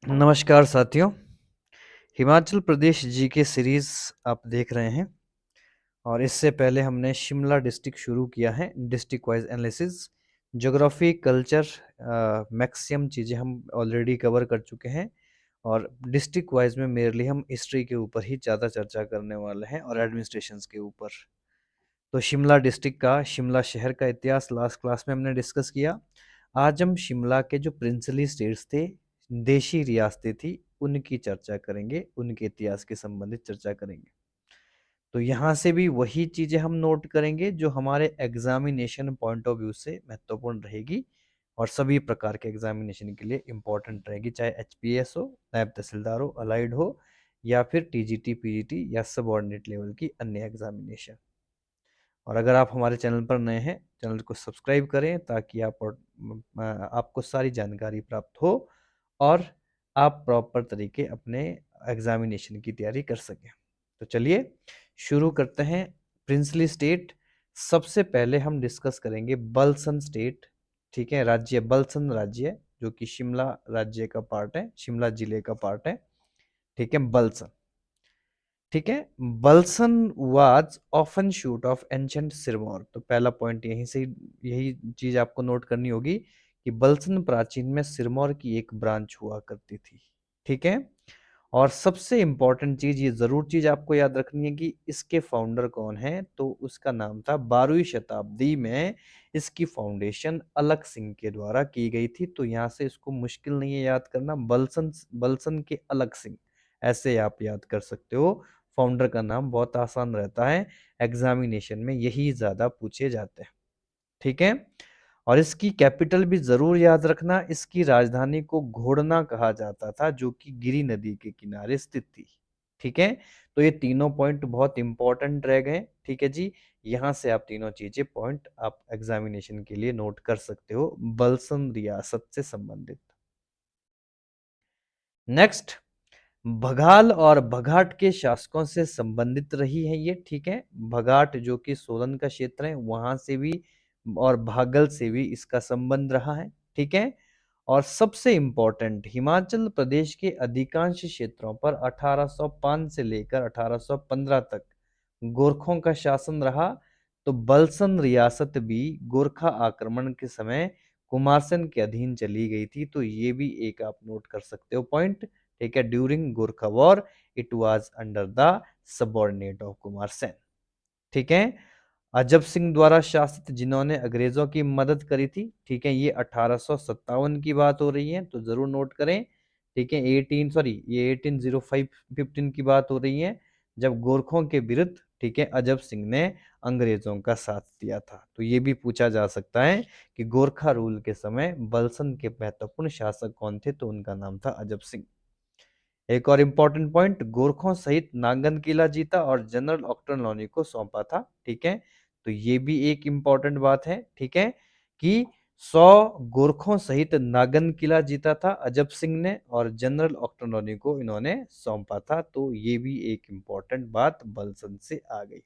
नमस्कार साथियों। Himachal Pradesh GK series आप देख रहे हैं और इससे पहले हमने शिमला डिस्ट्रिक्ट शुरू किया है। District wise analysis, geography, culture, maximum चीज़ें हम ऑलरेडी कवर कर चुके हैं और डिस्ट्रिक्ट वाइज में मेनली हम हिस्ट्री के ऊपर ही ज़्यादा चर्चा करने वाले हैं और एडमिनिस्ट्रेशंस के ऊपर। तो शिमला डिस्ट्रिक्ट का, शिमला शहर का इतिहास लास्ट क्लास में हमने डिस्कस किया। आज हम शिमला के जो प्रिंसली स्टेट्स थे, देशी रियासतें थी, उनकी चर्चा करेंगे, उनके इतिहास के संबंधित चर्चा करेंगे। तो यहाँ से भी वही चीज़ें हम नोट करेंगे जो हमारे एग्जामिनेशन पॉइंट ऑफ व्यू से महत्वपूर्ण रहेगी और सभी प्रकार के एग्जामिनेशन के लिए इम्पोर्टेंट रहेगी, चाहे एचपीएस हो, नायब तहसीलदार हो, अलाइड हो या फिर टीजीटी, पीजीटी या सबऑर्डिनेट लेवल की अन्य एग्जामिनेशन। और अगर आप हमारे चैनल पर नए हैं, चैनल को सब्सक्राइब करें ताकि आपको सारी जानकारी प्राप्त हो और आप प्रॉपर तरीके अपने एग्जामिनेशन की तैयारी कर सकें। तो चलिए शुरू करते हैं। प्रिंसली स्टेट, सबसे पहले हम डिस्कस करेंगे बलसन स्टेट। ठीक है, राज्य बलसन राज्य, जो कि शिमला राज्य का पार्ट है, शिमला जिले का पार्ट है। ठीक है, बलसन। ठीक है, Balsan was often shoot of ancient Sirmaur. तो पहला पॉइंट यहीं से यही चीज आपको नोट करनी होगी कि बलसन प्राचीन में सिरमौर की एक ब्रांच हुआ करती थी। ठीक है, और सबसे इंपॉर्टेंट चीज, ये जरूर चीज आपको याद रखनी है कि इसके फाउंडर कौन है। तो उसका नाम था, 12वीं शताब्दी में इसकी फाउंडेशन अलग सिंह के द्वारा की गई थी। तो यहाँ से इसको मुश्किल नहीं है याद करना, बलसन, बलसन के अलग सिंह, ऐसे आप याद कर सकते हो। फाउंडर का नाम बहुत आसान रहता है, एग्जामिनेशन में यही ज्यादा पूछे जाते हैं। ठीक है, और इसकी कैपिटल भी जरूर याद रखना, इसकी राजधानी को घोड़ना कहा जाता था, जो कि गिरी नदी के किनारे स्थित थी। ठीक है, तो ये तीनों पॉइंट बहुत इंपॉर्टेंट रह गए। ठीक है जी, यहां से आप तीनों चीजें पॉइंट आप एग्जामिनेशन के लिए नोट कर सकते हो, बलसन रियासत से संबंधित। नेक्स्ट, बघाल और बघाट के शासकों से संबंधित रही है ये। ठीक है, बघाट जो कि सोलन का क्षेत्र है, वहां से भी और भागल से भी इसका संबंध रहा है। ठीक है, और सबसे इंपॉर्टेंट, हिमाचल प्रदेश के अधिकांश क्षेत्रों पर 1805 से लेकर 1815 तक गोरखों का शासन रहा। तो बलसन रियासत भी गोरखा आक्रमण के समय कुमारसेन के अधीन चली गई थी। तो ये भी एक आप नोट कर सकते हो पॉइंट। ठीक है, during Gorkha war it was under the subordinate of Kumarsain. ठीक है, अजब सिंह द्वारा शासित, जिन्होंने अंग्रेजों की मदद करी थी। ठीक है, ये 1857 की बात हो रही है, तो जरूर नोट करें। ठीक है, 1815 की बात हो रही है, जब गोरखों के विरुद्ध, ठीक है, अजब सिंह ने अंग्रेजों का साथ दिया था। तो ये भी पूछा जा सकता है कि गोरखा रूल के समय बलसन के महत्वपूर्ण शासक कौन थे। तो उनका नाम था अजब सिंह। एक और इम्पोर्टेंट पॉइंट, गोरखों सहित नागन किला जीता और जनरल ऑक्टोनॉनी को सौंपा था। ठीक है, तो ये भी एक इम्पोर्टेंट बात है। ठीक है, कि 100 गोरखों सहित नागन किला जीता था अजब सिंह ने और जनरल ऑक्टोनॉनी को इन्होंने सौंपा था। तो ये भी एक इम्पोर्टेंट बात बलसन से आ गई।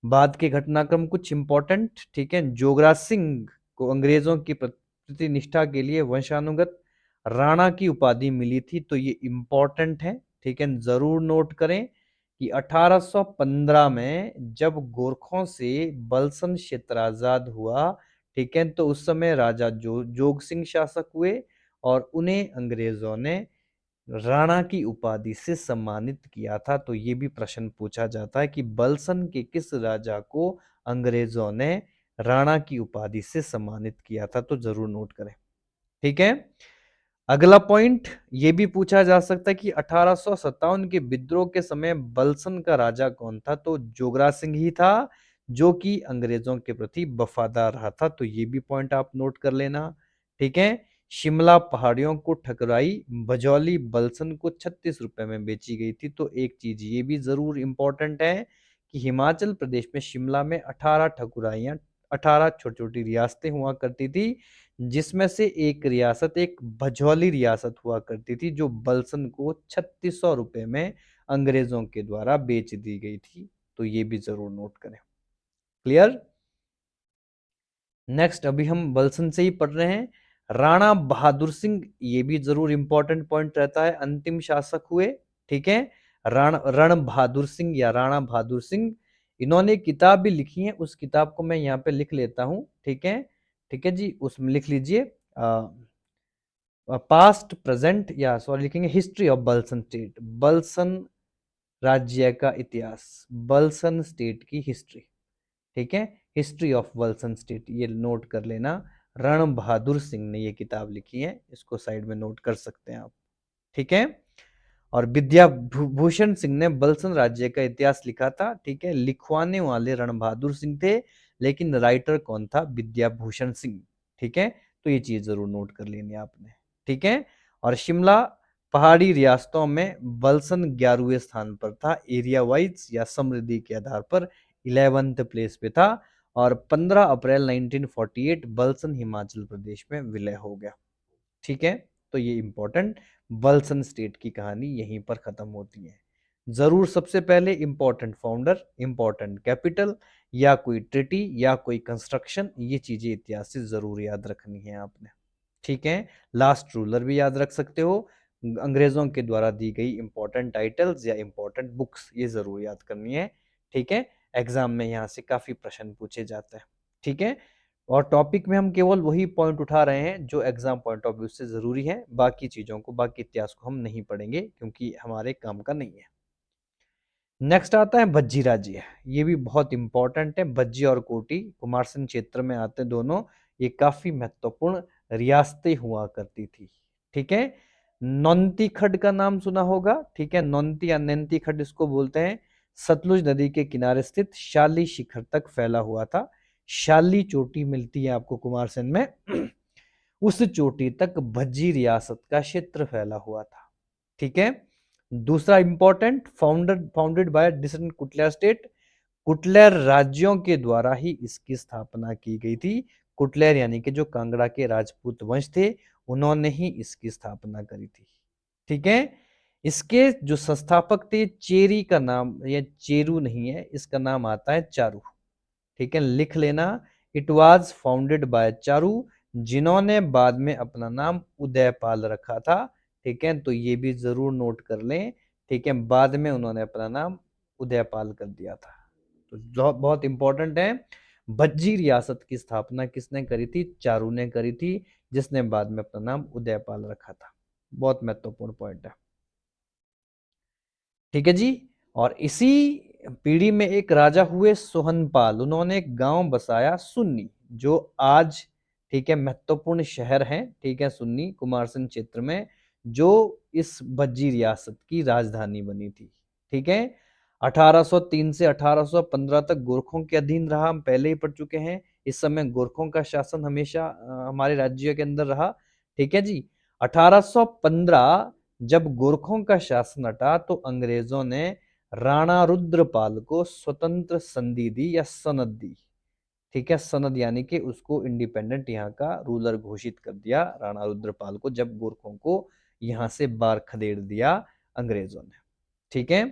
बाद के घटनाक्रम कुछ इंपॉर्टेंट। ठीक है, जोगराज सिंह को अंग्रेजों की प्रतिनिष्ठा के लिए वंशानुगत राणा की उपाधि मिली थी। तो ये इंपॉर्टेंट है। ठीक है, जरूर नोट करें कि 1815 में जब गोरखों से बलसन क्षेत्र आजाद हुआ, ठीक है, तो उस समय राजा जोग सिंह शासक हुए और उन्हें अंग्रेजों ने राणा की उपाधि से सम्मानित किया था। तो ये भी प्रश्न पूछा जाता है कि बलसन के किस राजा को अंग्रेजों ने राणा की उपाधि से सम्मानित किया था। तो जरूर नोट करें। ठीक है, अगला पॉइंट ये भी पूछा जा सकता है कि 1857 के विद्रोह के समय बलसन का राजा कौन था। तो जोगराज सिंह ही था, जो कि अंग्रेजों के प्रति वफादार रहा था। तो ये भी पॉइंट आप नोट कर लेना। ठीक है, शिमला पहाड़ियों को ठकुराई भजौली बलसन को 36 रुपए में बेची गई थी। तो एक चीज ये भी जरूर इंपॉर्टेंट है कि हिमाचल प्रदेश में शिमला में 18 ठकुराइयां, 18 छोटी छोटी रियासतें हुआ करती थी, जिसमें से एक रियासत, एक भजौली रियासत हुआ करती थी, जो बलसन को 3600 रुपए में अंग्रेजों के द्वारा बेच दी गई थी। तो ये भी जरूर नोट करें। क्लियर। नेक्स्ट, अभी हम बलसन से ही पढ़ रहे हैं। राणा बहादुर सिंह, ये भी जरूर इंपॉर्टेंट पॉइंट रहता है, अंतिम शासक हुए। ठीक है, रण बहादुर सिंह या राणा बहादुर सिंह, इन्होंने किताब भी लिखी है, उस किताब को मैं यहाँ पे लिख लेता हूँ। ठीक है, ठीक है जी, उसमें लिख लीजिए पास्ट प्रेजेंट, या सॉरी लिखेंगे history of Balsan state, Balsan राज्य का इतिहास, बल्सन स्टेट की हिस्ट्री। ठीक है, हिस्ट्री ऑफ बल्सन स्टेट, ये नोट कर लेना। रण बहादुर सिंह ने ये किताब लिखी है, इसको साइड में नोट कर सकते हैं आप। ठीक है, और विद्या भूषण सिंह ने बल्सन राज्य का इतिहास लिखा था। ठीक है, लिखवाने वाले रण बहादुर सिंह थे, लेकिन राइटर कौन था? विद्या भूषण सिंह। ठीक है, तो ये चीज जरूर नोट कर लेनी आपने। ठीक है, और शिमला पहाड़ी रियासतों में बल्सन 11वें स्थान पर था, एरिया वाइज या समृद्धि के आधार पर 11th प्लेस पे था, और 15 अप्रैल 1948 बल्सन हिमाचल प्रदेश में विलय हो गया। ठीक है, तो ये इंपॉर्टेंट बल्सन स्टेट की कहानी यहीं पर खत्म होती है। जरूर सबसे पहले इंपॉर्टेंट फाउंडर, इंपॉर्टेंट कैपिटल, या कोई ट्रिटी, या कोई कंस्ट्रक्शन, ये चीजें इतिहास से जरूर याद रखनी है आपने। ठीक है, लास्ट रूलर भी याद रख सकते हो, अंग्रेजों के द्वारा दी गई इंपॉर्टेंट टाइटल्स या इंपॉर्टेंट बुक्स, ये जरूर याद करनी है। ठीक है, एग्जाम में यहाँ से काफी प्रश्न पूछे जाते हैं। ठीक है, और टॉपिक में हम केवल वही पॉइंट उठा रहे हैं जो एग्जाम पॉइंट ऑफ व्यू से जरूरी है, बाकी चीजों को, बाकी इतिहास को हम नहीं पढ़ेंगे क्योंकि हमारे काम का नहीं है। नेक्स्ट आता है भज्जी राज्य, ये भी बहुत इंपॉर्टेंट है। भज्जी और कोटी कुमारसैन क्षेत्र में आते दोनों, ये काफी महत्वपूर्ण रियासतें हुआ करती थी। ठीक है, नौंती खड्ड का नाम सुना होगा। ठीक है, नौंती या नैंती खड्ड इसको बोलते हैं, सतलुज नदी के किनारे स्थित शाली शिखर तक फैला हुआ था। शाली चोटी मिलती है आपको कुमारसैन में उस चोटी तक भज्जी रियासत का क्षेत्र फैला हुआ था। ठीक है, दूसरा important, founded by descendant Kutlehar state, Kutlehar राज्यों के द्वारा ही इसकी स्थापना की गई थी। कुटलर यानी कि जो कांगड़ा के राजपूत वंश थे, उन्होंने ही इसकी स्थापना करी थी। ठीक है, इसके जो संस्थापक थे, चेरी का नाम, ये चेरू नहीं है, इसका नाम आता है चारू। ठीक है, लिख लेना, it was founded bye Charu, जिन्होंने बाद में अपना नाम उदयपाल रखा था। ठीक है, तो ये भी जरूर नोट कर लें। ठीक है, बाद में उन्होंने अपना नाम उदयपाल कर दिया था, तो बहुत इंपॉर्टेंट है। भज्जी रियासत की स्थापना किसने करी थी? चारू ने करी थी, जिसने बाद में अपना नाम उदयपाल रखा था। बहुत महत्वपूर्ण पॉइंट है। ठीक है जी, और इसी पीढ़ी में एक राजा हुए सोहनपाल, उन्होंने एक गांव बसाया सुन्नी, जो आज, ठीक है, महत्वपूर्ण शहर है। ठीक है, सुन्नी कुमारसैन क्षेत्र में, जो इस भज्जी रियासत की राजधानी बनी थी। ठीक है, 1803 से 1815 तक गोरखों के अधीन रहा, हम पहले ही पढ़ चुके हैं। इस समय गोरखों का शासन हमेशा हमारे राज्य के अंदर रहा। ठीक है जी, 1815 जब गोरखों का शासन हटा, तो अंग्रेजों ने राणा रुद्रपाल को स्वतंत्र संधि दी या सनद दी। ठीक है, सनद यानी कि उसको इंडिपेंडेंट यहाँ का रूलर घोषित कर दिया राणा रुद्रपाल को, जब गोरखों को यहाँ से बाहर खदेड़ दिया अंग्रेजों ने। ठीक है,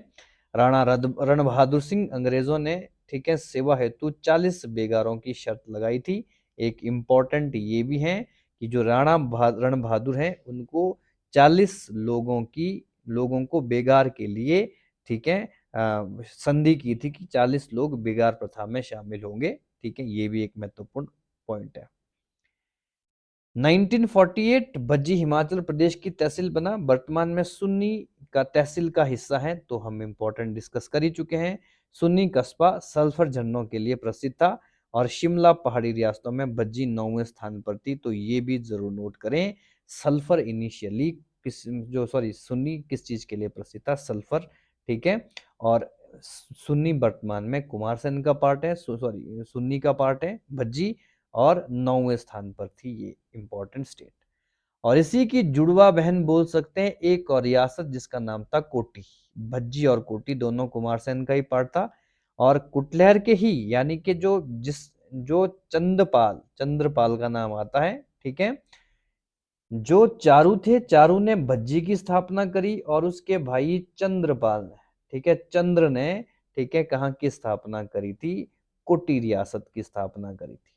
राणा रण बहादुर सिंह, अंग्रेजों ने, ठीक है, सेवा हेतु 40 बेगारों की शर्त लगाई थी। एक इंपॉर्टेंट ये भी है कि जो रण बहादुर हैं, उनको 40 लोगों को बेगार के लिए, ठीक है, संधि की थी कि 40 लोग बेगार प्रथा में शामिल होंगे। ठीक है, ये भी एक महत्वपूर्ण पॉइंट है। 1948 भज्जी हिमाचल प्रदेश की तहसील बना, वर्तमान में सुन्नी का तहसील का हिस्सा है, तो हम इंपॉर्टेंट डिस्कस कर ही चुके हैं। सुन्नी कस्बा सल्फर झरनों के लिए प्रसिद्ध था, और शिमला पहाड़ी रियासतों में भज्जी 9वें स्थान पर थी, तो ये भी जरूर नोट करें। सल्फर इनिशियली किस, जो सॉरी सुन्नी किस चीज के लिए प्रसिद्ध था? सल्फर। ठीक है, और सुन्नी वर्तमान में कुमारसैन का पार्ट है, सॉरी सुन्नी का पार्ट है भज्जी, और 9वें स्थान पर थी ये इंपॉर्टेंट स्टेट। और इसी की जुड़वा बहन बोल सकते हैं एक और रियासत, जिसका नाम था कोटी। भज्जी और कोटी दोनों कुमारसैन का ही पार्ट था, और कुटलहर के ही, यानी कि जो चंद्रपाल का नाम आता है। ठीक है, जो चारू थे, चारू ने भज्जी की स्थापना करी, और उसके भाई चंद्रपाल ने, ठीक है, चंद्र ने, ठीक है, कहाँ की स्थापना करी थी? कोटी रियासत की स्थापना करी थी।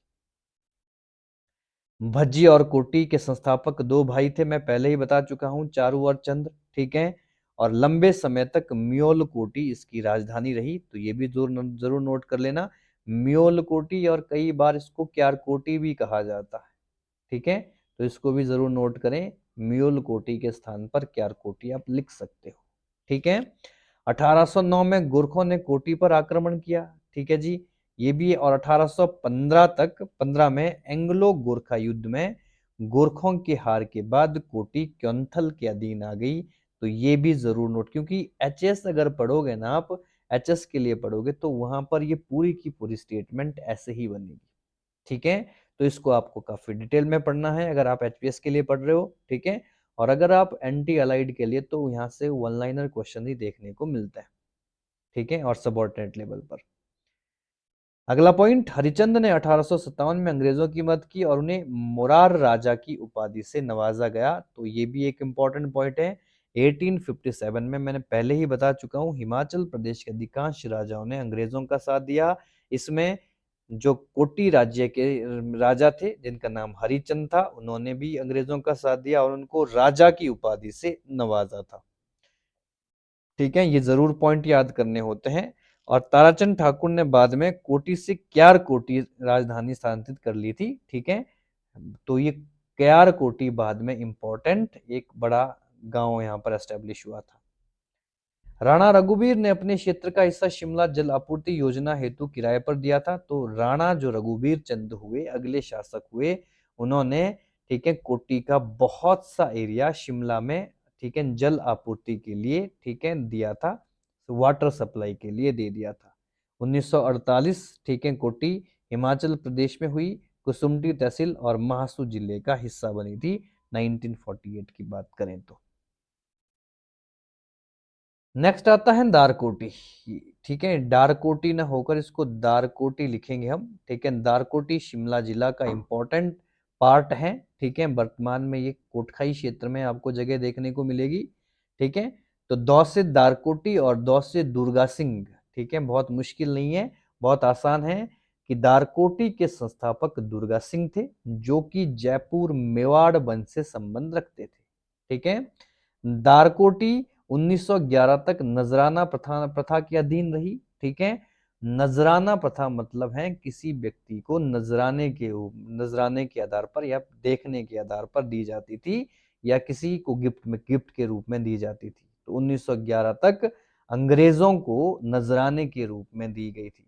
भज्जी और कोटी के संस्थापक दो भाई थे, मैं पहले ही बता चुका हूं, चारू और चंद्र, ठीक है। और लंबे समय तक म्योल कोटी इसकी राजधानी रही, तो ये भी जरूर नोट कर लेना, म्योल कोटी, और कई बार इसको क्यारकोटी भी कहा जाता है, ठीक है। तो इसको भी जरूर नोट करें, म्योल कोटी के स्थान पर क्यारकोटी आप लिख सकते हो, ठीक है। 1809 में गोरखों ने कोटी पर आक्रमण किया, ठीक है जी, ये भी। और 1815 तक 15 में एंग्लो गोरखा युद्ध में गोरखों की हार के बाद कोटी क्योंथल के अधीन आ गई, तो ये भी जरूर नोट, क्योंकि एचएस अगर पढ़ोगे ना आप, एचएस के लिए पढ़ोगे तो वहां पर ये पूरी की पूरी स्टेटमेंट ऐसे ही बनेगी, ठीक है। तो इसको आपको काफी डिटेल में पढ़ना है अगर आप एचपीएस के लिए पढ़ रहे हो, ठीक है। और अगर आप एंटी अलाइड के लिए, तो यहाँ से वन लाइनर क्वेश्चन ही देखने को मिलता है, ठीक है, और सबऑर्डिनेट लेवल पर। अगला पॉइंट, हरिचंद ने 1857 में अंग्रेजों की मदद की और उन्हें मुरार राजा की उपाधि से नवाजा गया, तो ये भी एक इंपॉर्टेंट पॉइंट है। 1857 में मैंने पहले ही बता चुका हूँ, हिमाचल प्रदेश के अधिकांश राजाओं ने अंग्रेजों का साथ दिया। इसमें जो कोटी राज्य के राजा थे जिनका नाम हरिचंद था, उन्होंने भी अंग्रेजों का साथ दिया और उनको राजा की उपाधि से नवाजा था, ठीक है। ये जरूर पॉइंट याद करने होते हैं। और ताराचंद ठाकुर ने बाद में कोटी से क्यार कोटी राजधानी स्थानांतरित कर ली थी, ठीक है। तो ये क्यार कोटी बाद में इंपॉर्टेंट एक बड़ा गांव यहाँ पर एस्टेब्लिश हुआ था। राणा रघुवीर ने अपने क्षेत्र का हिस्सा शिमला जल आपूर्ति योजना हेतु किराए पर दिया था, तो राणा जो रघुवीर चंद हुए, अगले शासक हुए, उन्होंने, ठीक है, कोटी का बहुत सा एरिया शिमला में, ठीक है, जल आपूर्ति के लिए, ठीक है, दिया था, वाटर सप्लाई के लिए दे दिया था। 1948, ठीक है, कोटी हिमाचल प्रदेश में हुई, कुसुम्पटी तहसील और महासू जिले का हिस्सा बनी थी 1948 की बात करें तो। नेक्स्ट आता है दारकोटी, ठीक है, दारकोटी ना होकर इसको दारकोटी लिखेंगे हम, ठीक है। दारकोटी शिमला जिला का इंपॉर्टेंट पार्ट है, ठीक है। वर्तमान में ये कोटखाई क्षेत्र में आपको जगह देखने को मिलेगी, ठीक है। तो दौ से दारकोटी और दौ से दुर्गा सिंह, ठीक है, बहुत मुश्किल नहीं है, बहुत आसान है कि दारकोटी के संस्थापक दुर्गा सिंह थे, जो कि जयपुर मेवाड़ वंश से संबंध रखते थे, ठीक है। दारकोटी 1911 तक नजराना प्रथा के अधीन रही, ठीक है। नजराना प्रथा मतलब है किसी व्यक्ति को नजराने के आधार पर या देखने के आधार पर दी जाती थी, या किसी को गिफ्ट के रूप में दी जाती थी। तो 1911 तक अंग्रेजों को नजराने के रूप में दी गई थी,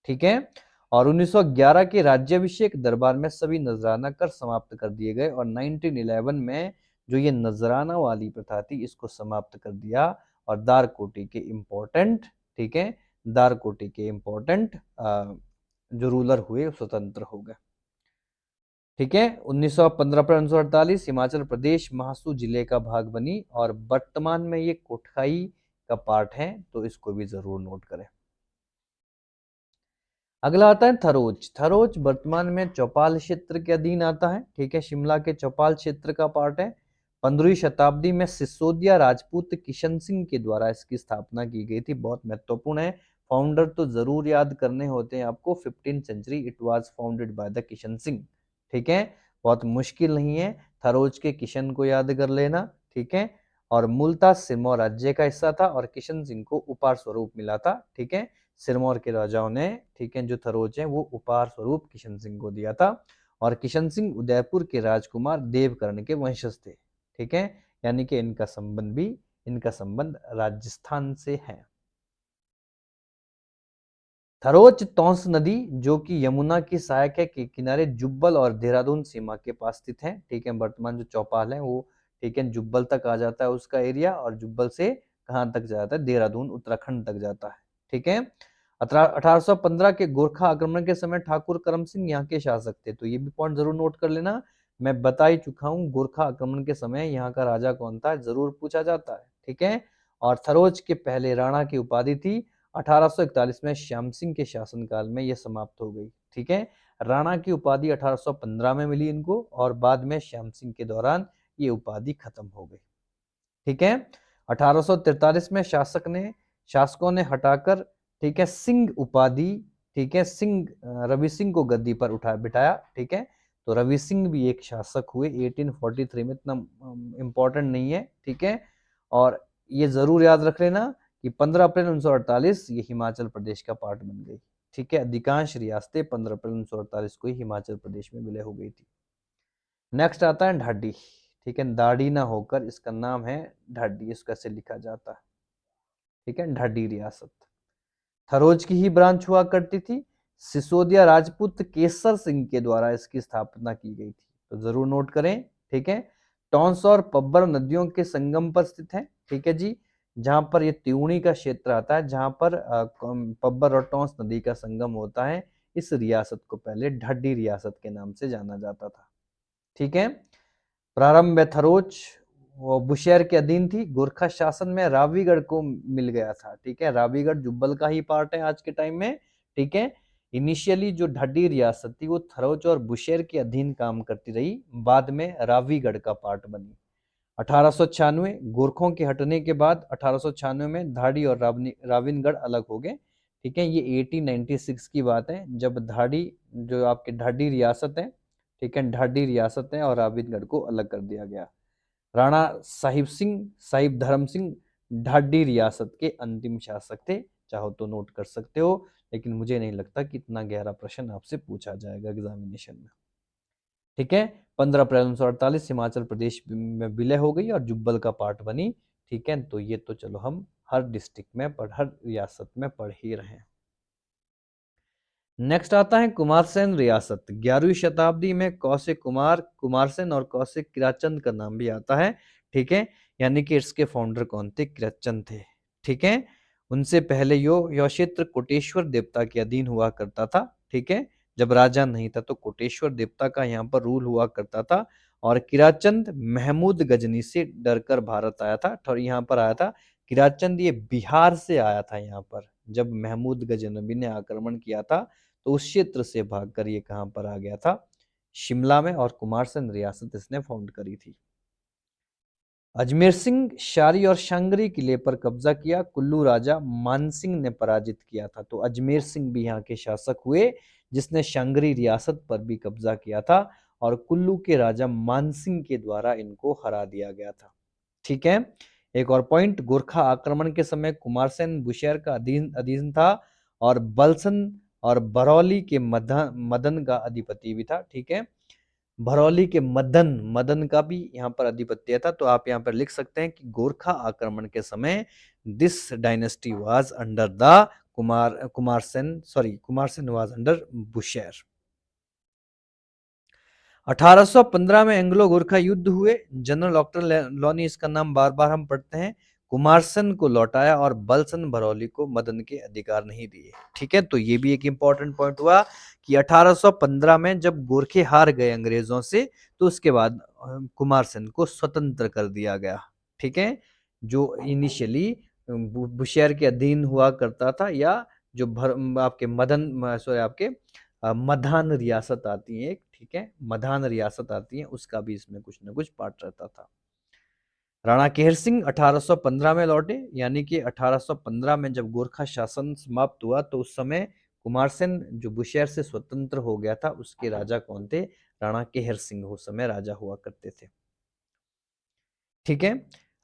ठीक है। और 1911 के राज्याभिषेक दरबार में सभी नजराना कर समाप्त कर दिए गए, और 1911 में जो ये नजराना वाली प्रथा थी इसको समाप्त कर दिया, और दारकोटी के इंपॉर्टेंट, ठीक है, दारकोटी के इंपॉर्टेंट जो रूलर हुए स्वतंत्र हो गए, ठीक है। 1915 पर 1948 हिमाचल प्रदेश महासू जिले का भाग बनी, और वर्तमान में ये कोटखाई का पार्ट है, तो इसको भी जरूर नोट करें। अगला आता है थरोच। थरोच वर्तमान में चौपाल क्षेत्र के अधीन आता है, ठीक है, शिमला के चौपाल क्षेत्र का पार्ट है। 15वीं शताब्दी में सिसोदिया राजपूत किशन सिंह के द्वारा इसकी स्थापना की गई थी, बहुत महत्वपूर्ण है। फाउंडर तो जरूर याद करने होते हैं आपको, 15th century it was founded by the Kishan Singh, ठीक है, बहुत मुश्किल नहीं है, थरोच के किशन को याद कर लेना, ठीक है। और मूलतः सिरमौर राज्य का हिस्सा था और किशन सिंह को उपहार स्वरूप मिला था, ठीक है। सिरमौर के राजाओं ने, ठीक है, जो थरोच है वो उपहार स्वरूप किशन सिंह को दिया था, और किशन सिंह उदयपुर के राजकुमार देवकर्ण के वंशज थे, ठीक है, यानी कि इनका संबंध राजस्थान से है। थरोच तौंस नदी, जो कि यमुना की सहायक है, के किनारे जुब्बल और देहरादून सीमा के पास स्थित है, ठीक है। वर्तमान जो चौपाल है वो, ठीक है, जुब्बल तक आ जाता है उसका एरिया, और जुब्बल से कहाँ तक जाता है, देहरादून उत्तराखंड तक जाता है, ठीक है। 1815 के गोरखा आक्रमण के समय ठाकुर करम सिंह यहाँ के शासक थे, तो ये भी पॉइंट जरूर नोट कर लेना, मैं बता ही चुका हूँ, गोरखा आक्रमण के समय यहाँ का राजा कौन था जरूर पूछा जाता है, ठीक है। और थरोच के पहले राणा की उपाधि थी, 1841 में श्याम सिंह के शासनकाल में यह समाप्त हो गई, ठीक है। राणा की उपाधि 1815 में मिली इनको, और बाद में श्याम सिंह के दौरान ये उपाधि खत्म हो गई, ठीक है। 1843 में शासकों ने हटाकर, ठीक है, सिंह उपाधि, ठीक है, सिंह रवि सिंह को गद्दी पर उठा बिठाया, ठीक है। तो रवि सिंह भी एक शासक हुए 1843 में, इतना इम्पोर्टेंट नहीं है, ठीक है। और ये जरूर याद रख लेना कि 15 अप्रैल 1948 ये हिमाचल प्रदेश का पार्ट बन गई, ठीक है। अधिकांश रियासतें 15 अप्रैल 1948 को ही हिमाचल प्रदेश में विलय हो गई थी। नेक्स्ट आता है ढाडी, ठीक है, दाढ़ी ना होकर इसका नाम है ढाडी, इसको कैसे लिखा जाता है, ठीक है, ढाडी रियासत। थरोज की ही ब्रांच हुआ करती थी। सिसोदिया राजपूत केसर सिंह के द्वारा इसकी स्थापना की गई थी, तो जरूर नोट करें, ठीक है। टॉन्स और पब्बर नदियों के संगम पर स्थित है, ठीक है जी, जहां पर ये त्रिवेणी का क्षेत्र आता है, जहां पर पब्बर और टॉन्स नदी का संगम होता है। इस रियासत को पहले ढड्डी रियासत के नाम से जाना जाता था, ठीक है। प्रारंभ में थरोज वो बुशेहर के अधीन थी। गोरखा शासन में रावीगढ़ को मिल गया था, ठीक है। रावीगढ़ जुब्बल का ही पार्ट है आज के टाइम में, ठीक है। इनिशियली जो ढड्डी रियासत थी वो थरोज और बुशेहर के अधीन काम करती रही, बाद में रावीगढ़ का पार्ट बनी। 1896 गोरखों के हटने के बाद 1896 में धाड़ी और राविनगढ़ अलग हो गए, ठीक है। ये 1896 की बात है, जब धाड़ी जो आपके ढाडी रियासत है, ठीक है, ढाडी रियासत है और राविनगढ़ को अलग कर दिया गया। राणा साहिब धर्म सिंह ढाडी रियासत के अंतिम शासक थे, चाहो तो नोट कर सकते हो, लेकिन मुझे नहीं लगता कि इतना गहरा प्रश्न आपसे पूछा जाएगा एग्जामिनेशन में, ठीक है। 15 अप्रैल 1948 हिमाचल प्रदेश में विलय हो गई और जुब्बल का पार्ट बनी, ठीक है। तो ये तो चलो हम हर डिस्ट्रिक्ट में हर रियासत में पढ़ ही रहे हैं। नेक्स्ट आता है कुमारसेन रियासत। 11वीं शताब्दी में कौशिक कुमारसेन और कौशिक किराचंद का नाम भी आता है, ठीक है। यानी कि इसके फाउंडर कौन थे? किराचंद थे, ठीक है। उनसे पहले यह क्षेत्र कोटेश्वर देवता के अधीन हुआ करता था, ठीक है। जब राजा नहीं था तो कोटेश्वर देवता का यहाँ पर रूल हुआ करता था। और किराचंद महमूद गजनी से डरकर भारत आया था और यहाँ पर आया था। किराचंद ये बिहार से आया था यहाँ पर, जब महमूद गजनबी ने आक्रमण किया था तो उस क्षेत्र से भागकर ये कहां पर आ गया था? शिमला में, और कुमारसेन रियासत इसने फाउंड करी थी। अजमेर सिंह शारी और शांगरी किले पर कब्जा किया, कुल्लू राजा मानसिंह ने पराजित किया था। तो अजमेर सिंह भी यहाँ के शासक हुए, जिसने शांगरी रियासत पर भी कब्जा किया था और कुल्लू के राजा मानसिंह के द्वारा इनको हरा दिया गया था, ठीक है। एक और पॉइंट, गोरखा आक्रमण के समय कुमारसेन बुशेहर का अधीन था और बलसन और बरौली के मदन का अधिपति भी था, ठीक है। भरौली के मदन का भी यहाँ पर अधिपत्य था। तो आप यहाँ पर लिख सकते हैं कि गोरखा आक्रमण के समय this dynasty was under the Kumarsain was under Bushahr. 1815 में एंग्लो गोरखा युद्ध हुए। जनरल डॉक्टर लॉनी इसका नाम बार बार हम पढ़ते हैं। कुमारसेन को लौटाया और बलसन भरौली को मदन के अधिकार नहीं दिए, ठीक है। तो ये भी एक इंपॉर्टेंट पॉइंट हुआ कि 1815 में जब गोरखे हार गए अंग्रेजों से, तो उसके बाद कुमारसेन को स्वतंत्र कर दिया गया, ठीक है। जो इनिशियली बुशेहर के अधीन हुआ करता था, या जो आपके आपके मधान रियासत आती है, ठीक है, मधान रियासत आती है, उसका भी इसमें कुछ ना कुछ पार्ट रहता था। राणा केहर सिंह 1815 में लौटे, यानी कि 1815 में जब गोरखा शासन समाप्त हुआ तो उस समय कुमारसेन जो बुशेहर से स्वतंत्र हो गया था, उसके राजा कौन थे? राणा केहर सिंह उस समय राजा हुआ करते थे, ठीक है।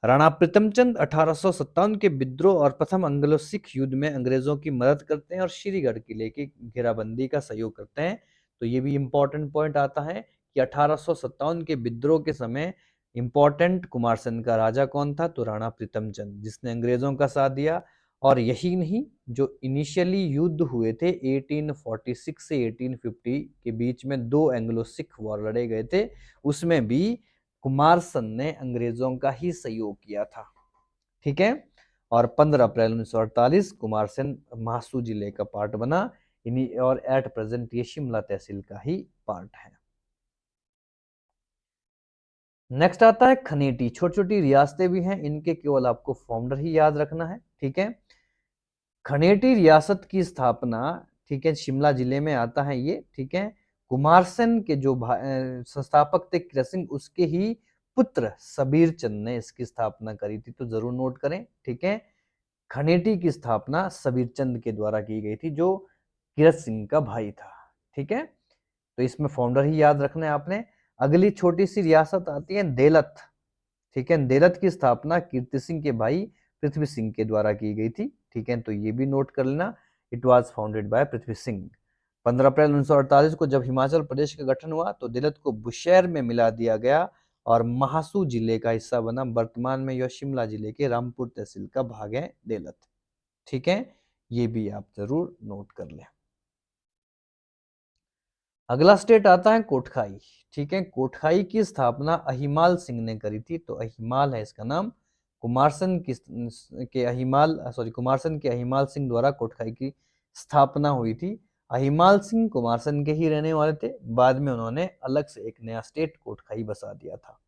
राणा प्रीतमचंद 1857 के विद्रोह और प्रथम एंग्लो सिख युद्ध में अंग्रेजों की मदद करते हैं और श्रीगढ़ किले की घेराबंदी का सहयोग करते हैं। तो ये भी इंपॉर्टेंट पॉइंट आता है कि 1857 के विद्रोह के समय इंपॉर्टेंट कुमारसेन का राजा कौन था? तो राणा प्रीतमचंद, जिसने अंग्रेजों का साथ दिया। और यही नहीं, जो इनिशियली युद्ध हुए थे 1846 से 1850 के बीच में, दो एंग्लो सिख वॉर लड़े गए थे, उसमें भी कुमारसेन ने अंग्रेजों का ही सहयोग किया था, ठीक है। और 15 अप्रैल 1948 कुमारसेन महासू जिले का पार्ट बना, और एट प्रेजेंट ये शिमला तहसील का ही पार्ट है। नेक्स्ट आता है खनेटी। छोटी छोटी रियासतें भी हैं, इनके केवल आपको फाउंडर ही याद रखना है, ठीक है। खनेटी रियासत की स्थापना, ठीक है, शिमला जिले में आता है ये, ठीक है। कुमारसेन के जो संस्थापक थे कृष्ण, उसके ही पुत्र सबीर चंद ने इसकी स्थापना करी थी, तो जरूर नोट करें, ठीक है। खनेटी की स्थापना सबीर चंद के द्वारा की गई थी, जो किरत सिंह का भाई था, ठीक है। तो इसमें फाउंडर ही याद रखना है आपने। अगली छोटी सी रियासत आती है देलत, ठीक है। देलत की स्थापना कीर्ति सिंह के भाई पृथ्वी सिंह के द्वारा की गई थी, ठीक है, तो ये भी नोट कर लेना, it was founded bye Prithvi Singh. 15 अप्रैल 1948 को जब हिमाचल प्रदेश का गठन हुआ तो देलत को बुशैर में मिला दिया गया और महासू जिले का हिस्सा बना। वर्तमान में यह शिमला जिले के रामपुर तहसील का भाग है देलत, ठीक है, ये भी आप जरूर नोट कर लें। अगला स्टेट आता है कोटखाई, ठीक है। कोटखाई की स्थापना अहिमाल सिंह ने करी थी, तो अहिमाल है इसका नाम। कुमारसन के अहिमाल सिंह द्वारा कोटखाई की स्थापना हुई थी। अहिमाल सिंह कुमारसन के ही रहने वाले थे, बाद में उन्होंने अलग से एक नया स्टेट कोटखाई बसा दिया था,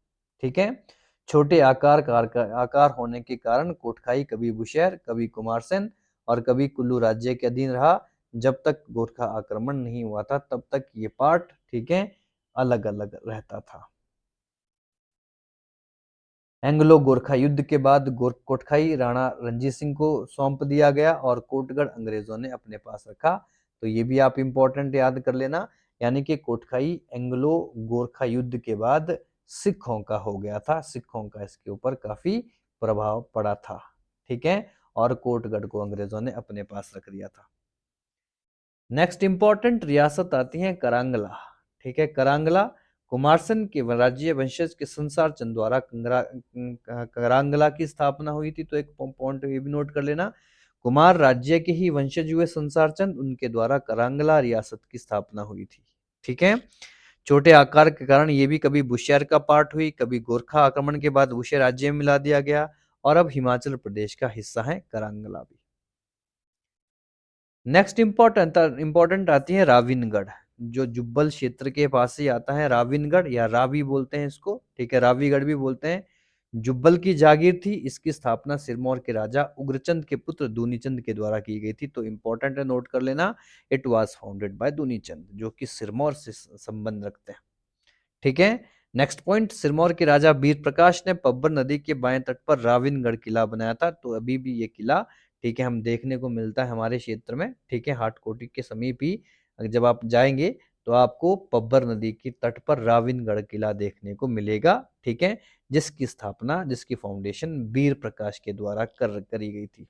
ठीक है। छोटे आकार होने के कारण कोटखाई कभी बुशैर, कभी कुमारसन और कभी कुल्लू राज्य के अधीन रहा। जब तक गोरखा आक्रमण नहीं हुआ था तब तक ये पार्ट, ठीक है, अलग अलग रहता था। एंग्लो गोरखा युद्ध के बाद कोटखाई राणा रणजीत सिंह को सौंप दिया गया और कोटगढ़ अंग्रेजों ने अपने पास रखा, तो ये भी आप इंपॉर्टेंट याद कर लेना। यानी कि कोटखाई एंग्लो गोरखा युद्ध के बाद सिखों का हो गया था, सिखों का इसके ऊपर काफी प्रभाव पड़ा था, ठीक है, और कोटगढ़ को अंग्रेजों ने अपने पास रख दिया था। नेक्स्ट इंपॉर्टेंट रियासत आती है करांगला, ठीक है। करांगला कुमारसन के राज्य वंशज के संसार चंद द्वारा करांगला की स्थापना हुई थी, तो एक पॉइंट ये भी नोट कर लेना, कुमार राज्य के ही वंशज हुए संसार चंद, उनके द्वारा करांगला रियासत की स्थापना हुई थी, ठीक है। छोटे आकार के कारण ये भी कभी बुशैर का पार्ट हुई, कभी गोरखा आक्रमण के बाद बुशैर राज्य में मिला दिया गया और अब हिमाचल प्रदेश का हिस्सा है करांगला भी। नेक्स्ट इंपॉर्टेंट आती है राविनगढ़, जो जुब्बल क्षेत्र के पास ही आता है। राविनगढ़ या रावी बोलते हैं इसको, ठीक है, रावीगढ़ भी बोलते हैं। जुब्बल की जागीर थी, इसकी स्थापना सिरमौर के राजा उग्रचंद के पुत्र दूनीचंद के द्वारा की गई थी, तो इंपॉर्टेंट है, नोट कर लेना, it was founded bye Dunichand, जो कि सिरमौर से संबंध रखते हैं, ठीक है। नेक्स्ट पॉइंट, सिरमौर के राजा वीर प्रकाश ने पब्बर नदी के बाएं तट पर राविनगढ़ किला बनाया था, तो अभी भी ये किला, ठीक है, हम देखने को मिलता है हमारे क्षेत्र में, ठीक है, हाटकोटी के समीप ही जब आप जाएंगे तो आपको पब्बर नदी की तट पर राविनगढ़ किला देखने को मिलेगा, ठीक है, जिसकी स्थापना, जिसकी फाउंडेशन वीर प्रकाश के द्वारा करी गई थी।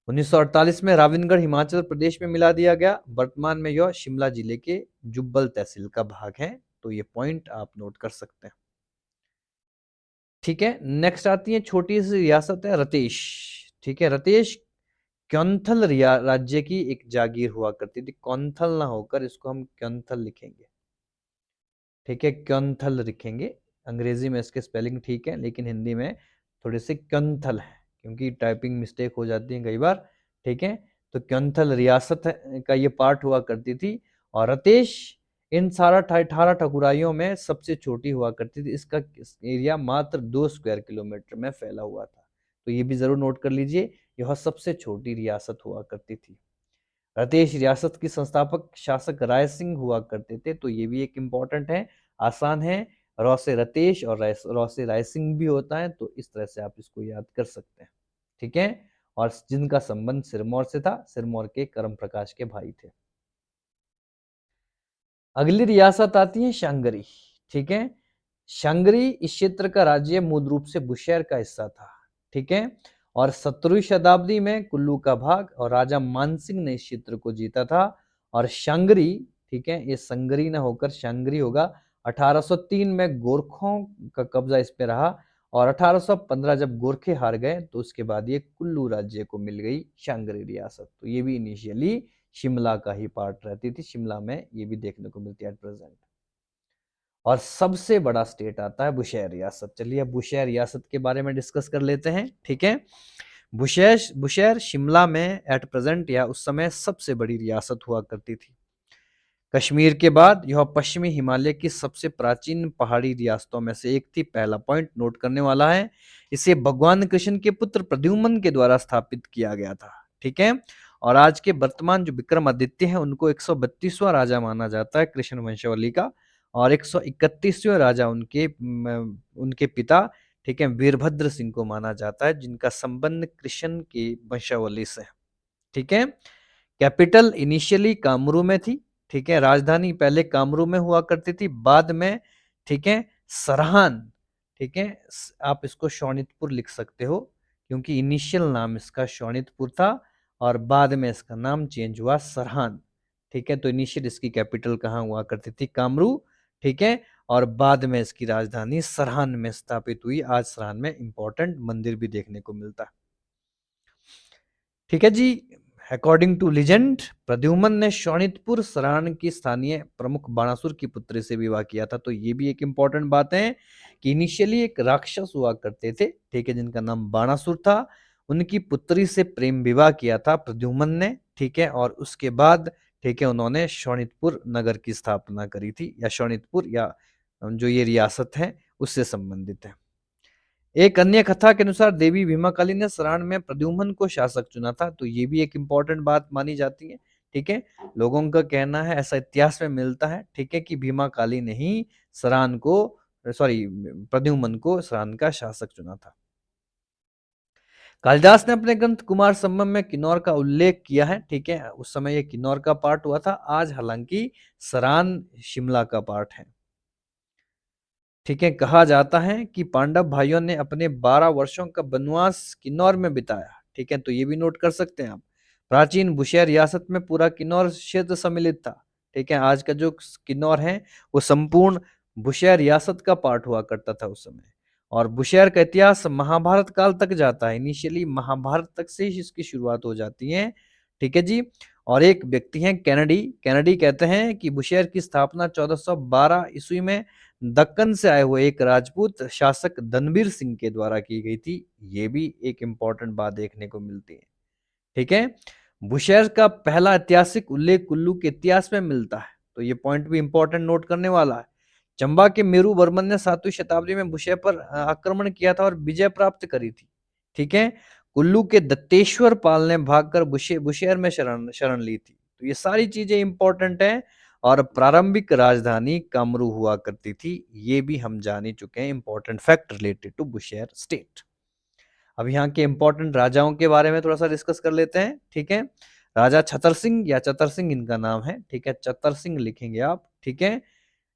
1948 में राविनगढ़ हिमाचल प्रदेश में मिला दिया गया। वर्तमान में यह शिमला जिले के जुब्बल तहसील का भाग है, तो ये पॉइंट आप नोट कर सकते हैं, ठीक है। नेक्स्ट आती है छोटी सी रियासत है रतेश, ठीक है। रतेश क्योंथल राज्य की एक जागीर हुआ करती थी, कौंथल ना होकर इसको हम क्योंथल लिखेंगे, ठीक है, क्योंथल लिखेंगे। अंग्रेजी में इसके स्पेलिंग ठीक है, लेकिन हिंदी में थोड़े से क्योंथल है, क्योंकि टाइपिंग मिस्टेक हो जाती है कई बार, ठीक है। तो क्योंथल रियासत का ये पार्ट हुआ करती थी और रतेश इन सारा 18 ठकुराइयों में सबसे छोटी हुआ करती थी। इसका एरिया मात्र 2 स्क्वायर किलोमीटर में फैला हुआ था, तो ये भी जरूर नोट कर लीजिए, यह सबसे छोटी रियासत हुआ करती थी। रतेश रियासत की संस्थापक शासक राय सिंह हुआ करते थे, तो ये भी एक इम्पॉर्टेंट है, आसान है, रौ से रतेश और रौ से राय सिंह भी होता है, तो इस तरह से आप इसको याद कर सकते हैं, ठीक है। और जिनका संबंध सिरमौर से था, सिरमौर के कर्म प्रकाश के भाई थे। अगली रियासत आती है शांगरी, ठीक है। शांगरी इस क्षेत्र का राज्य मूल रूप से बुशैर का हिस्सा था, ठीक है, और 17वीं शताब्दी में कुल्लू का भाग और राजा मानसिंह ने इस क्षेत्र को जीता था। और शांगरी, ठीक है, ये संगरी ना होकर शांगरी होगा। 1803 में गोरखों का कब्जा इस पे रहा और 1815 जब गोरखे हार गए तो उसके बाद ये कुल्लू राज्य को मिल गई शांगरी रियासत, तो ये भी इनिशियली शिमला का ही पार्ट रहती थी, शिमला में ये भी देखने को मिलती है एट प्रेजेंट। और सबसे बड़ा स्टेट आता है बुशैर रियासत। चलिए अब बुशैर रियासत के बारे में डिस्कस कर लेते हैं, ठीक है। बुशैर शिमला में एट प्रेजेंट या उस समय सबसे बड़ी रियासत हुआ करती थी। कश्मीर के बाद यह पश्चिमी हिमालय की सबसे प्राचीन पहाड़ी रियासतों में से एक थी। पहला पॉइंट नोट करने वाला है, इसे भगवान कृष्ण के पुत्र प्रद्युम्न के द्वारा स्थापित किया गया था, ठीक है। और आज के वर्तमान जो विक्रमादित्य है उनको 132वां राजा माना जाता है कृष्ण वंशावली का, और 131वें राजा उनके पिता, ठीक है, वीरभद्र सिंह को माना जाता है, जिनका संबंध कृष्ण की वंशावली से है, ठीक है। कैपिटल इनिशियली कामरू में थी, ठीक है, राजधानी पहले कामरू में हुआ करती थी, बाद में ठीक है सरहान, ठीक है, आप इसको शोणितपुर लिख सकते हो क्योंकि इनिशियल नाम इसका शोणितपुर था और बाद में इसका नाम चेंज हुआ सरहान। ठीक है, तो इनिशियल इसकी कैपिटल कहाँ हुआ करती थी, कामरू, ठीक है, और बाद में इसकी राजधानी सरहान में स्थापित हुई। आज सरहान में इंपॉर्टेंट मंदिर भी देखने को मिलता है। ठीक है जी, अकॉर्डिंग टू लेजेंड प्रद्युम्न ने शोणितपुर सरान की स्थानीय प्रमुख बाणासुर की पुत्री से विवाह किया था। तो ये भी एक इंपॉर्टेंट बात है कि इनिशियली एक राक्षस हुआ करते थे, ठीक है, जिनका नाम बाणासुर था, उनकी पुत्री से प्रेम विवाह किया था प्रद्युम्न ने, ठीक है, और उसके बाद ठीक है उन्होंने शोणितपुर नगर की स्थापना करी थी, या शोणितपुर या जो ये रियासत है उससे संबंधित है। एक अन्य कथा के अनुसार देवी भीमाकाली ने सराण में प्रद्युम्न को शासक चुना था। तो ये भी एक इंपॉर्टेंट बात मानी जाती है, ठीक है, लोगों का कहना है, ऐसा इतिहास में मिलता है, ठीक है, कि भीमाकाली ने ही सरान को प्रद्युम्न को सरान का शासक चुना था। कालिदास ने अपने ग्रंथ कुमार संभव में किन्नौर का उल्लेख किया है, ठीक है, उस समय ये किन्नौर का पार्ट हुआ था, आज हालांकि सरान शिमला का पार्ट है। ठीक है, कहा जाता है कि पांडव भाइयों ने अपने 12 वर्षों का वनवास किन्नौर में बिताया। ठीक है, तो ये भी नोट कर सकते हैं आप। प्राचीन बुशहर रियासत में पूरा किन्नौर क्षेत्र सम्मिलित था। ठीक है, आज का जो किन्नौर है वो संपूर्ण बुशहर रियासत का पार्ट हुआ करता था उस समय। और बुशहर का इतिहास महाभारत काल तक जाता है, इनिशियली महाभारत तक से ही इसकी शुरुआत हो जाती है। ठीक है जी, और एक व्यक्ति हैं कैनेडी, कैनेडी कहते हैं कि बुशहर की स्थापना 1412 ईस्वी में दक्कन से आए हुए एक राजपूत शासक धनवीर सिंह के द्वारा की गई थी। ये भी एक इंपॉर्टेंट बात देखने को मिलती है। ठीक है, बुशहर का पहला ऐतिहासिक उल्लेख कुल्लू के इतिहास में मिलता है, तो ये पॉइंट भी इंपॉर्टेंट नोट करने वाला है। चंबा के मेरू वर्मन ने 7वीं शताब्दी में बुशहर पर आक्रमण किया था और विजय प्राप्त करी थी। ठीक है, कुल्लू के दत्तेश्वर पाल ने भागकर बुशहर में शरण ली थी। तो ये सारी चीजें इंपॉर्टेंट है। और प्रारंभिक राजधानी कामरू हुआ करती थी, ये भी हम जान ही चुके हैं, important fact related to Bushahr state. अब यहाँ के इंपॉर्टेंट राजाओं के बारे में थोड़ा सा डिस्कस कर लेते हैं। ठीक है, राजा छतर सिंह या चतर सिंह इनका नाम है, ठीक है, चतर सिंह लिखेंगे आप। ठीक है,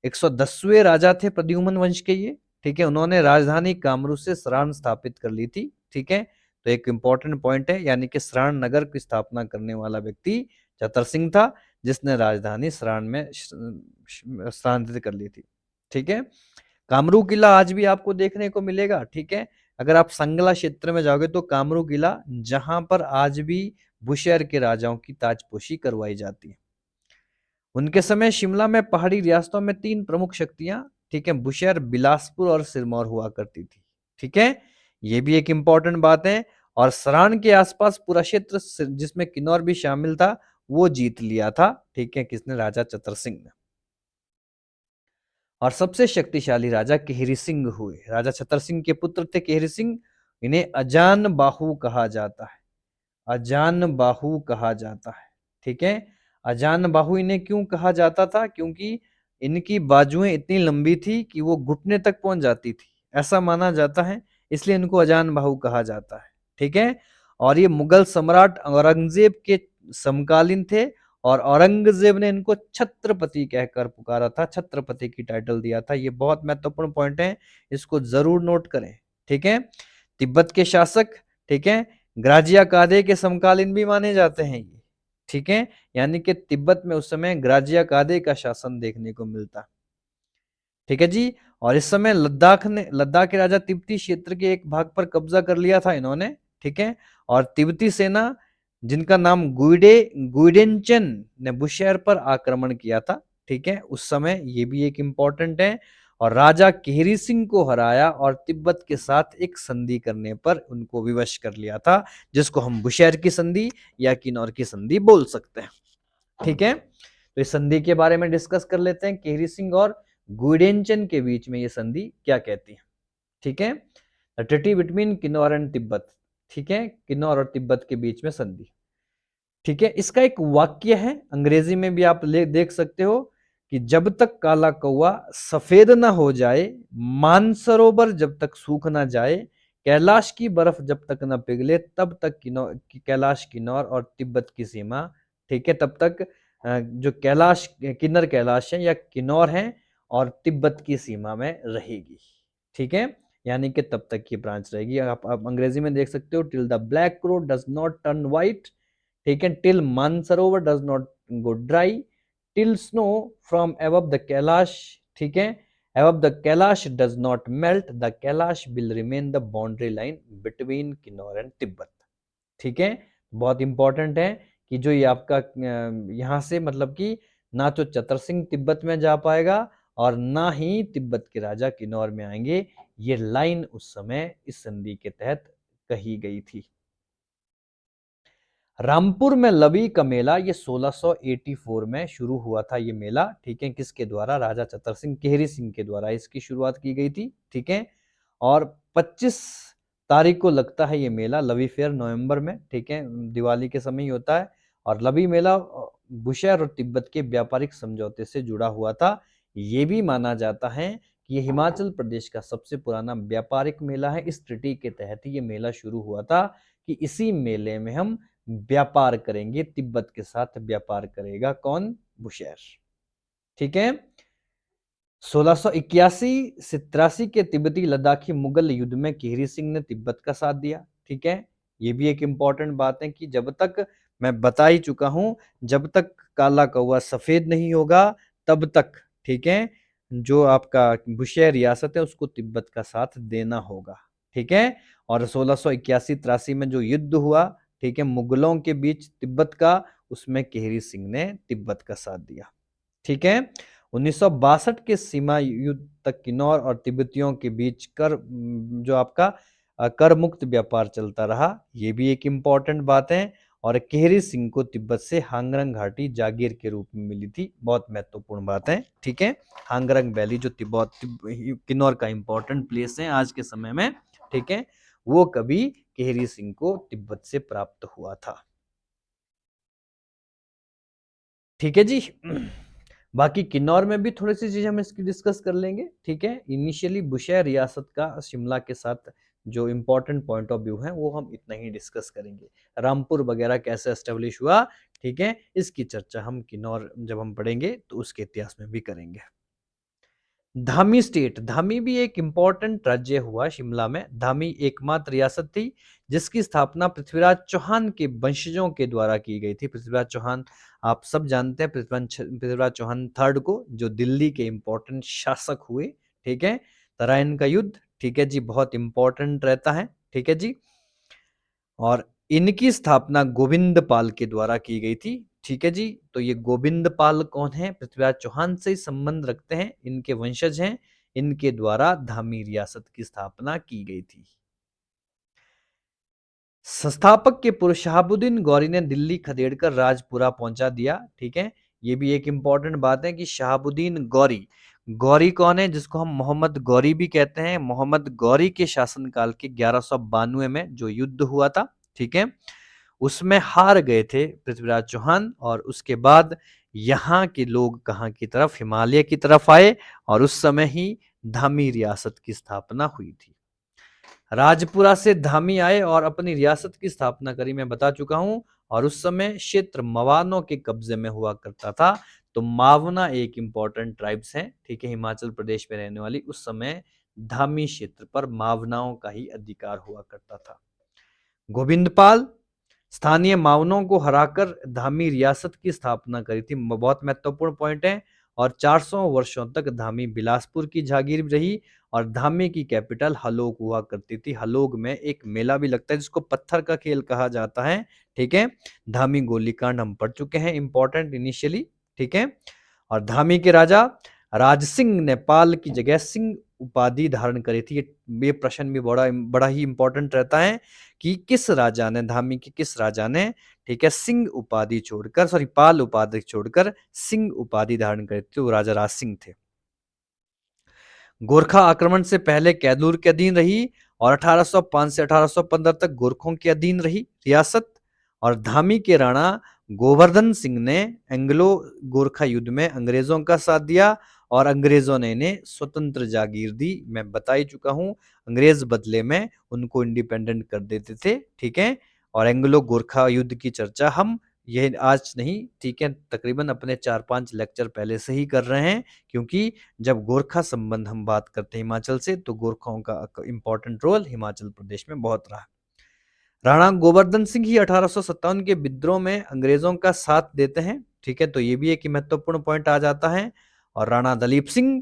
110वें राजा थे प्रद्युम्न वंश के ये। ठीक है, उन्होंने राजधानी कामरू से सरान स्थापित कर ली थी। ठीक है, तो एक इंपॉर्टेंट पॉइंट है, यानी कि सरान नगर की स्थापना करने वाला व्यक्ति चतर सिंह था, जिसने राजधानी सरान में स्थानांतरित कर ली थी। ठीक है, कामरू किला आज भी आपको देखने को मिलेगा। ठीक है, अगर आप संगला क्षेत्र में जाओगे तो कामरू किला, जहां पर आज भी बुशहर के राजाओं की ताजपोशी करवाई जाती है। उनके समय शिमला में पहाड़ी रियासतों में 3 प्रमुख शक्तियां, ठीक है, बुशहर, बिलासपुर और सिरमौर हुआ करती थी। ठीक है, ये भी एक इंपॉर्टेंट बात है। और सरान के आसपास पूरा क्षेत्र जिसमें किन्नौर भी शामिल था, वो जीत लिया था। ठीक है, किसने, राजा चतर सिंह ने। और सबसे शक्तिशाली राजा केहरी सिंह हुए। राजा छतर सिंह के पुत्र थे केहरी सिंह, इन्हें अजान बाहु कहा जाता है, अजान बाहु कहा जाता है। ठीक है, अजान बाहु इन्हें क्यों कहा जाता था, क्योंकि इनकी बाजुएं इतनी लंबी थी कि वो घुटने तक पहुंच जाती थी, ऐसा माना जाता है, इसलिए इनको अजान बाहु कहा जाता है। ठीक है, और ये मुगल सम्राट औरंगजेब के समकालीन थे, और औरंगजेब ने इनको छत्रपति कहकर पुकारा था, छत्रपति की टाइटल दिया था। ये बहुत महत्वपूर्ण पॉइंट है, इसको जरूर नोट करें। ठीक है, तिब्बत के शासक, ठीक है, ग्राजिया कादे के समकालीन भी माने जाते हैं ये। ठीक है, यानी कि तिब्बत में उस समय ग्राजिया कादे का शासन देखने को मिलता। ठीक है जी, और इस समय लद्दाख के राजा तिब्बती क्षेत्र के एक भाग पर कब्जा कर लिया था इन्होंने। ठीक है, और तिब्बती सेना, जिनका नाम गुइडेंचन ने बुशहर पर आक्रमण किया था। ठीक है, उस समय ये भी एक इंपॉर्टेंट है। और राजा केहरी सिंह को हराया और तिब्बत के साथ एक संधि करने पर उनको विवश कर लिया था, जिसको हम बुशहर की संधि या किन्नौर की संधि बोल सकते हैं। ठीक है, तो इस संधि के बारे में डिस्कस कर लेते हैं, केहरी सिंह और गुइडेंचन के बीच में ये संधि क्या कहती है। ठीक है, the treaty between Kinnaur and Tibet. ठीक है, किन्नौर और तिब्बत के बीच में संधि। ठीक है, इसका एक वाक्य है, अंग्रेजी में भी आप देख सकते हो कि जब तक काला कौवा सफेद ना हो जाए, मानसरोवर जब तक सूख ना जाए, कैलाश की बर्फ जब तक न पिघले, तब तक कैलाश, किन्नौर और तिब्बत की सीमा, ठीक है, तब तक जो कैलाश किन्नर कैलाश है या किन्नौर है और तिब्बत की सीमा में रहेगी। ठीक है, यानी कि तब तक की ब्रांच रहेगी। आप अंग्रेजी में देख सकते हो, till the black crow does not turn white, ठीक है, till Mansarovar does not go dry, till snow from above the Kailash, ठीक है, above the Kailash does not melt, the Kailash will remain the boundary line between Kinnaur and Tibet. ठीक है, बहुत important है कि जो ये आपका यहाँ से मतलब कि ना तो चतर सिंह तिब्बत में जा पाएगा और ना ही तिब्बत के राजा किन्नौर में आएंगे। ये लाइन उस समय इस संधि के तहत कही गई थी। रामपुर में लवी का मेला ये 1684 में शुरू हुआ था ये मेला। ठीक है, किसके द्वारा? राजा चतर सिंह केहरी सिंह के द्वारा इसकी शुरुआत की गई थी। ठीक है, और 25 तारीख को लगता है ये मेला, लवी फेयर नवंबर में। ठीक है, दिवाली के समय ही होता है। और लवी मेला बुशहर और तिब्बत के व्यापारिक समझौते से जुड़ा हुआ था। ये भी माना जाता है कि ये हिमाचल प्रदेश का सबसे पुराना व्यापारिक मेला है। इस ट्रिटी के तहत ही ये मेला शुरू हुआ था कि इसी मेले में हम व्यापार करेंगे, तिब्बत के साथ व्यापार करेगा कौन? बुशहर। ठीक है, 1681 से 83 के तिब्बती लद्दाखी मुगल युद्ध में केहरी सिंह ने तिब्बत का साथ दिया। ठीक है, ये भी एक इंपॉर्टेंट बात है कि जब तक, मैं बता ही चुका हूं, जब तक काला कौवा सफेद नहीं होगा तब तक, ठीक है, जो आपका बुशहर रियासत है उसको तिब्बत का साथ देना होगा। ठीक है, और 1681-83 में जो युद्ध हुआ, ठीक है, मुगलों के बीच तिब्बत का, उसमें केहरी सिंह ने तिब्बत का साथ दिया। ठीक है, 1962 के सीमा युद्ध तक किन्नौर और तिब्बतियों के बीच जो आपका कर मुक्त व्यापार चलता रहा। ये भी एक इम्पॉर्टेंट बात है। और केहरी सिंह को तिब्बत से हांगरंग घाटी जागीर के रूप में मिली थी। बहुत महत्वपूर्ण बात है। ठीक है, हांगरंग वैली जो किन्नौर का इंपॉर्टेंट प्लेस है आज के समय में, ठीक है, वो कभी केहरी सिंह को तिब्बत से प्राप्त हुआ था। ठीक है जी। बाकी किन्नौर में भी थोड़ी सी चीज हम इसकी डिस्कस कर लेंगे। ठीक है, इनिशियली बुशहर रियासत का शिमला के साथ जो इंपॉर्टेंट पॉइंट ऑफ व्यू है वो हम इतना ही डिस्कस करेंगे। रामपुर वगैरह कैसे एस्टेब्लिश हुआ, ठीक है, इसकी चर्चा हम किन्नौर जब हम पढ़ेंगे तो उसके इतिहास में भी करेंगे। धामी स्टेट, धामी भी एक इंपॉर्टेंट राज्य हुआ शिमला में। धामी एकमात्र रियासत थी जिसकी स्थापना पृथ्वीराज चौहान के वंशजों के द्वारा की गई थी। पृथ्वीराज चौहान आप सब जानते हैं, पृथ्वीराज चौहान थर्ड को, जो दिल्ली के इंपॉर्टेंट शासक हुए। ठीक है, तराइन का युद्ध, ठीक है जी, बहुत इंपॉर्टेंट रहता है। ठीक है जी, और इनकी स्थापना गोविंद पाल के द्वारा की गई थी। ठीक है जी, तो ये गोविंद पाल कौन है? पृथ्वीराज चौहान से संबंध रखते हैं, इनके वंशज हैं। इनके द्वारा धामी रियासत की स्थापना की गई थी। संस्थापक के पुरुष शहाबुद्दीन गौरी ने दिल्ली खदेड़कर राजपुरा पहुंचा दिया। ठीक है, ये भी एक इंपॉर्टेंट बात है कि शहाबुद्दीन गौरी, गौरी कौन है? जिसको हम मोहम्मद गौरी भी कहते हैं। मोहम्मद गौरी के शासनकाल के 1192 में जो युद्ध हुआ था, ठीक है, उसमें हार गए थे पृथ्वीराज चौहान। और उसके बाद यहाँ के लोग कहाँ की तरफ? हिमालय की तरफ आए और उस समय ही धामी रियासत की स्थापना हुई थी। राजपुरा से धामी आए और अपनी रियासत की स्थापना करी, मैं बता चुका हूं। और उस समय क्षेत्र मवानों के कब्जे में हुआ करता था। तो मावना एक इंपॉर्टेंट ट्राइब्स है, ठीक है, हिमाचल प्रदेश में रहने वाली। उस समय धामी क्षेत्र पर मावनाओं का ही अधिकार हुआ करता था। गोविंदपाल स्थानीय मावनों को हराकर धामी रियासत की स्थापना करी थी। बहुत महत्वपूर्ण पॉइंट है। और 400 वर्षों तक धामी बिलासपुर की जागीर रही। और धामी की कैपिटल हलोग हुआ करती थी। हलोग में एक मेला भी लगता है जिसको पत्थर का खेल कहा जाता है। ठीक है, धामी गोलीकांड हम पढ़ चुके हैं, इंपॉर्टेंट इनिशियली। ठीक है, और धामी के राजा राज सिंह ने पाल की जगह सिंह उपाधि धारण करी थी। ये प्रश्न भी बड़ा बड़ा ही इंपॉर्टेंट रहता है कि किस राजा ने, धामी के किस राजा ने, ठीक है, सिंह उपाधि छोड़कर, सॉरी, पाल उपाधि छोड़कर सिंह उपाधि धारण करी थी? वो राजा राज सिंह थे। गोरखा आक्रमण से पहले कैदूर के अधीन रही और 1805 से 1815 तक गोरखों के अधीन रही रियासत। और धामी के राणा गोवर्धन सिंह ने एंग्लो गोरखा युद्ध में अंग्रेजों का साथ दिया और अंग्रेजों ने इन्हें स्वतंत्र जागीर दी। मैं बता ही चुका हूं, अंग्रेज बदले में उनको इंडिपेंडेंट कर देते थे। ठीक है, और एंग्लो गोरखा युद्ध की चर्चा हम ये आज नहीं, ठीक है, तकरीबन अपने 4-5 लेक्चर पहले से ही कर रहे हैं, क्योंकि जब गोरखा संबंध हम बात करते हैं हिमाचल से, तो गोरखाओं का इंपॉर्टेंट रोल हिमाचल प्रदेश में बहुत रहा। राणा गोवर्धन सिंह ही 1857 के विद्रोह में अंग्रेजों का साथ देते हैं, ठीक है, तो ये भी एक महत्वपूर्ण पॉइंट आ जाता है। और राणा दलीप सिंह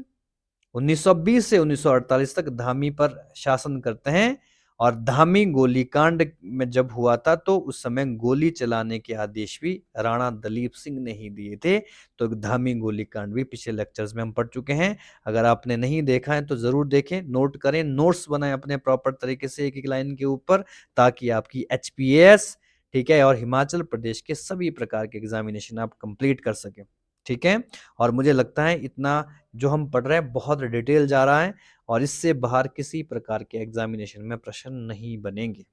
1920 से 1948 तक धामी पर शासन करते हैं। और धामी गोलीकांड में जब हुआ था, तो उस समय गोली चलाने के आदेश भी राणा दलीप सिंह ने ही दिए थे। तो धामी गोलीकांड भी पिछले लेक्चर्स में हम पढ़ चुके हैं। अगर आपने नहीं देखा है तो जरूर देखें, नोट करें, नोट्स बनाएं अपने प्रॉपर तरीके से एक एक लाइन के ऊपर, ताकि आपकी एचपीएस, ठीक है, और हिमाचल प्रदेश के सभी प्रकार के एग्जामिनेशन आप कंप्लीट कर सकें, ठीक है। और मुझे लगता है इतना जो हम पढ़ रहे हैं बहुत डिटेल जा रहा है, और इससे बाहर किसी प्रकार के एग्जामिनेशन में प्रश्न नहीं बनेंगे।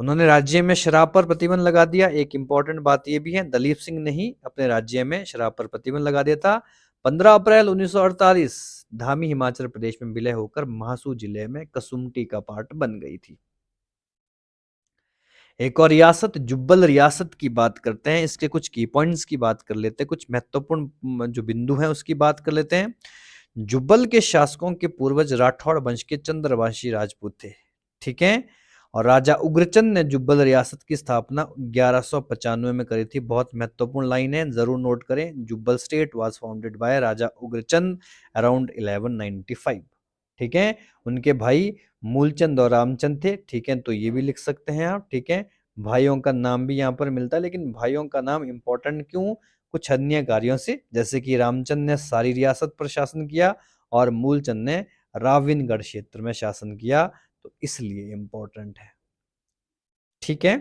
उन्होंने राज्य में शराब पर प्रतिबंध लगा दिया। एक इंपॉर्टेंट बात यह भी है, दलीप सिंह ने ही अपने राज्य में शराब पर प्रतिबंध लगा दिया था। 15 अप्रैल 1948 धामी हिमाचल प्रदेश में विलय होकर महासू जिले में कसुम्पटी का पार्ट बन गई थी। एक और रियासत जुब्बल रियासत की बात करते हैं, इसके कुछ की पॉइंट्स की बात कर लेते हैं, कुछ महत्वपूर्ण जो बिंदु हैं उसकी बात कर लेते हैं। जुब्बल के शासकों के पूर्वज राठौड़ वंश के चंद्रवंशी राजपूत थे, ठीक है। और राजा उग्रचंद ने जुब्बल रियासत की स्थापना 1195 में करी थी। बहुत महत्वपूर्ण लाइन है, जरूर नोट करें। Jubbal state was founded by Raja Ugrachand around 1195, ठीक है। उनके भाई मूलचंद और रामचंद थे, ठीक है, तो ये भी लिख सकते हैं आप, ठीक है। भाइयों का नाम भी यहाँ पर मिलता है, लेकिन भाइयों का नाम इंपॉर्टेंट क्यों? कुछ अन्य कार्यों से, जैसे कि रामचंद ने सारी रियासत पर शासन किया और मूलचंद ने राविनगढ़ क्षेत्र में शासन किया, तो इसलिए इंपॉर्टेंट है, ठीक है।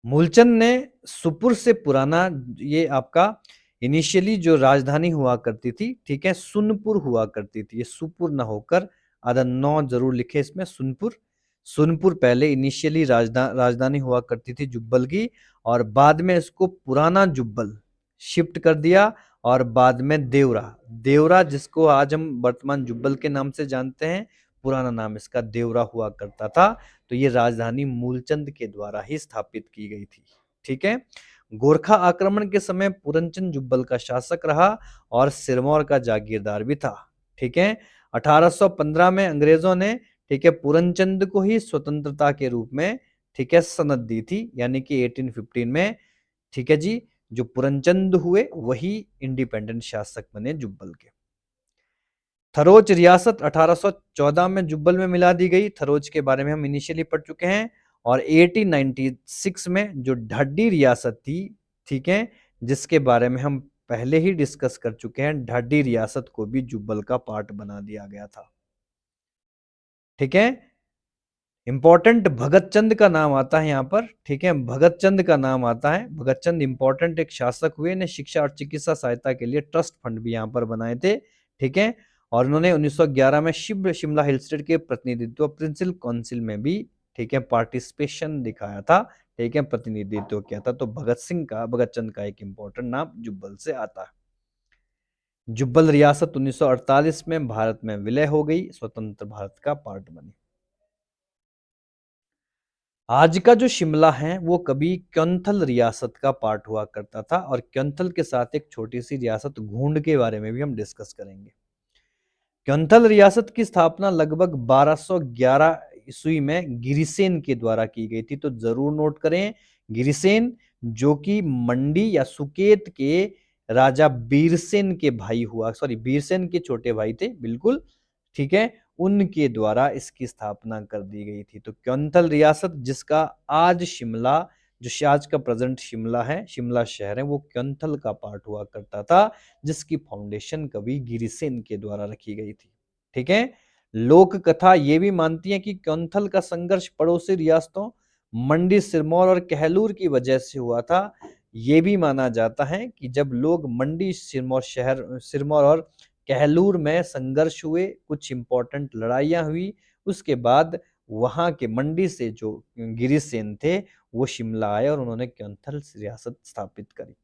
मूलचंद ने सुपुर से पुराना, ये आपका इनिशियली जो राजधानी हुआ करती थी, ठीक है, सुनपुर हुआ करती थी, ये सुपुर ना होकर आधा नौ जरूर लिखे इसमें, सुनपुर। सुनपुर पहले इनिशियली राजधानी हुआ करती थी जुब्बल की, और बाद में इसको पुराना जुब्बल शिफ्ट कर दिया। और बाद में देवरा, देवरा जिसको आज हम वर्तमान जुब्बल के नाम से जानते हैं, पुराना नाम इसका देवरा हुआ करता था। तो ये राजधानी मूलचंद के द्वारा ही स्थापित की गई थी, ठीक है। गोरखा आक्रमण के समय पूरनचंद जुब्बल का शासक रहा और सिरमौर का जागीरदार भी था, ठीक है। 1815 में अंग्रेजों ने, ठीक है, पूरनचंद को ही स्वतंत्रता के रूप में, ठीक है, सनद दी थी, यानी कि 1815 में, ठीक है जी, जो पूरनचंद हुए वही इंडिपेंडेंट शासक बने जुब्बल के। थरोच रियासत 1814 में जुब्बल में मिला दी गई। थरोच के बारे में हम इनिशियली पढ़ चुके हैं। और 1896 में जो ढाडी रियासत थी, ठीक है, जिसके बारे में हम पहले ही डिस्कस कर चुके हैं, ढाडी रियासत को भी जुब्बल का पार्ट बना दिया गया था, ठीक है। इंपॉर्टेंट भगत चंद का नाम आता है यहाँ पर, ठीक है, भगत चंद का नाम आता है। भगत चंद इंपॉर्टेंट एक शासक हुए ने शिक्षा और चिकित्सा सहायता के लिए ट्रस्ट फंड भी यहाँ पर बनाए थे, ठीक है। और उन्होंने 1911 में शिमला हिल स्टेट के प्रतिनिधित्व प्रिंसिपल काउंसिल में भी, ठीक है, पार्टिसिपेशन दिखाया था, ठीक है, प्रतिनिधित्व किया था। तो भगत चंद का एक इंपॉर्टेंट नाम जुब्बल से आता है। जुब्बल रियासत 1948 में भारत में विलय हो गई, स्वतंत्र भारत का पार्ट बनी। आज का जो शिमला है वो कभी कैंथल रियासत का पार्ट हुआ करता था, और कैंथल के साथ एक छोटी सी रियासत घूंड के बारे में भी हम डिस्कस करेंगे। कैंथल रियासत की स्थापना लगभग 1211 ईस्वी में गिरिसेन के द्वारा की गई थी, तो जरूर नोट करें, गिरिसेन जो कि मंडी या सुकेत के राजा बीरसेन के भाई हुआ, सॉरी, बीरसेन के छोटे भाई थे, बिल्कुल, ठीक है, उनके द्वारा इसकी स्थापना कर दी गई थी। तो कैंथल रियासत, जिसका आज शिमला, जो आज का प्रेजेंट शिमला है, शिमला शहर है, वो कैंथल का पार्ट हुआ करता था, जिसकी फाउंडेशन कवि गिरिसेन के द्वारा रखी गई थी, ठीक है। लोक कथा ये भी मानती है कि कैंथल का संघर्ष पड़ोसी रियासतों मंडी, सिरमौर और कहलूर की वजह से हुआ था। ये भी माना जाता है कि जब लोग मंडी, सिरमौर और कहलूर में संघर्ष हुए, कुछ इंपॉर्टेंट लड़ाइयां हुई, उसके बाद वहां के मंडी से जो गिरिसेन थे वो शिमला आए और उन्होंने कैंथल रियासत स्थापित करी।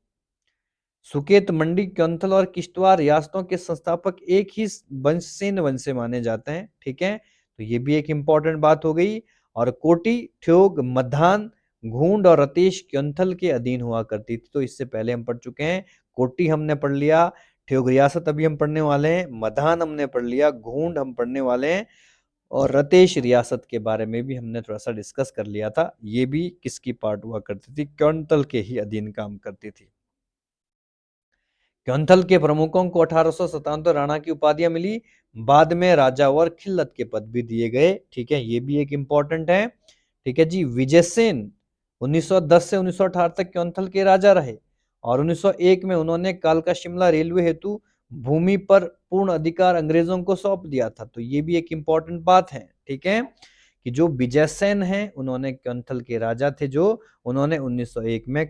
सुकेत, मंडी, कैंथल और किश्तवाड़ रियासतों के संस्थापक एक ही वंश से माने जाते हैं, ठीक है, तो ये भी एक इंपॉर्टेंट बात हो गई। और कोटी, ठियोग, मधान, घूंड और रतेश क्योंथल के अधीन हुआ करती थी। तो इससे पहले हम पढ़ चुके हैं, कोटी हमने पढ़ लिया, ठियोग रियासत अभी हम पढ़ने वाले हैं, मधान हमने पढ़ लिया, घूंड हम पढ़ने वाले हैं, और रतेश रियासत के बारे में भी हमने थोड़ा सा डिस्कस कर लिया था। ये भी किसकी पार्ट हुआ करती थी? क्योंथल के ही अधीन काम करती थी। क्योंथल के प्रमुखों को 1857 राणा की उपाधियां मिली, बाद में राजा और खिल्लत के पद भी दिए गए। ठीक है, ये भी एक इंपॉर्टेंट है। ठीक है जी, विजयसेन 1910 से 1918 तक क्योंथल के राजा रहे और 1901 में उन्होंने कालका शिमला रेलवे हेतु भूमि पर पूर्ण अधिकार अंग्रेजों को सौंप दिया था। तो ये भी एक इंपॉर्टेंट बात है। ठीक है, कि जो विजयसेन है उन्होंने क्योंथल के राजा थे, जो उन्होंने 1901 में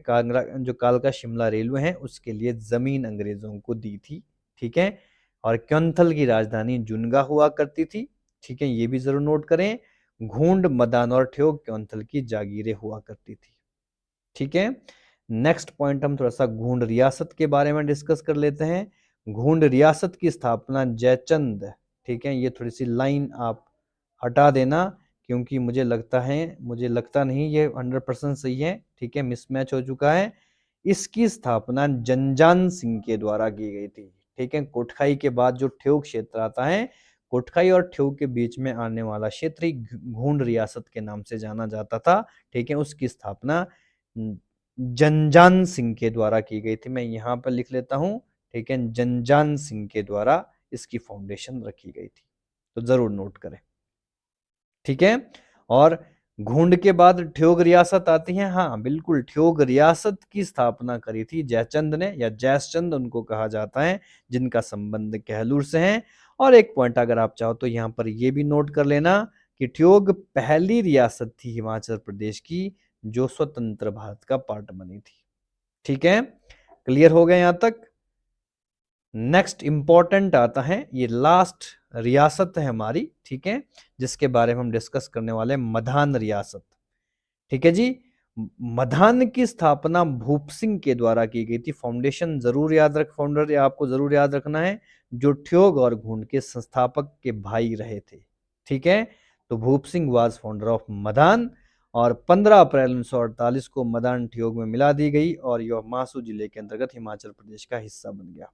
जो कालका शिमला रेलवे है उसके लिए जमीन अंग्रेजों को दी थी। ठीक है, और क्योंथल की राजधानी जुनगा हुआ करती थी। ठीक है, ये भी जरूर नोट करें। घूंड, मदान और ठियोग क्योंथल की जागीरें हुआ करती थी। ठीक है, नेक्स्ट पॉइंट हम थोड़ा सा घूंड रियासत के बारे में डिस्कस कर लेते हैं। घूंड रियासत की स्थापना जयचंद, ठीक है, ये थोड़ी सी लाइन आप हटा देना क्योंकि मुझे लगता नहीं ये 100% सही है। ठीक है, मिसमैच हो चुका है। इसकी स्थापना जनजान सिंह के द्वारा की गई थी। ठीक है, कोटखाई के बाद जो ठियोग क्षेत्र आता है, कोटखाई और ठियोग के बीच में आने वाला क्षेत्र ही घूंड रियासत के नाम से जाना जाता था। ठीक है, उसकी स्थापना जनजान सिंह के द्वारा की गई थी। मैं यहाँ पर लिख लेता हूँ। ठीक है, जनजान सिंह के द्वारा इसकी फाउंडेशन रखी गई थी, तो जरूर नोट करें। ठीक है, और घूंड के बाद ठियोग रियासत आती है। हाँ बिल्कुल, ठियोग रियासत की स्थापना करी थी जयचंद ने, या जयचंद उनको कहा जाता है, जिनका संबंध कहलूर से है। और एक पॉइंट अगर आप चाहो तो यहाँ पर ये भी नोट कर लेना कि ठियोग पहली रियासत थी हिमाचल प्रदेश की जो स्वतंत्र भारत का पार्ट बनी थी। ठीक है, क्लियर हो गया यहां तक? नेक्स्ट इंपॉर्टेंट आता है, ये लास्ट रियासत है हमारी। ठीक है, जिसके बारे में हम डिस्कस करने वाले हैं, मधान रियासत। ठीक है जी, मधान की स्थापना भूप सिंह के द्वारा की गई थी। फाउंडेशन जरूर याद रख, फाउंडर आपको जरूर याद रखना है, जो ठियोग और घूंड के संस्थापक के भाई रहे थे। ठीक है, तो भूप सिंह वाज फाउंडर ऑफ मधान, और 15 अप्रैल 1948 को मदान ठियोग में मिला दी गई और यह मासू जिले के अंतर्गत हिमाचल प्रदेश का हिस्सा बन गया।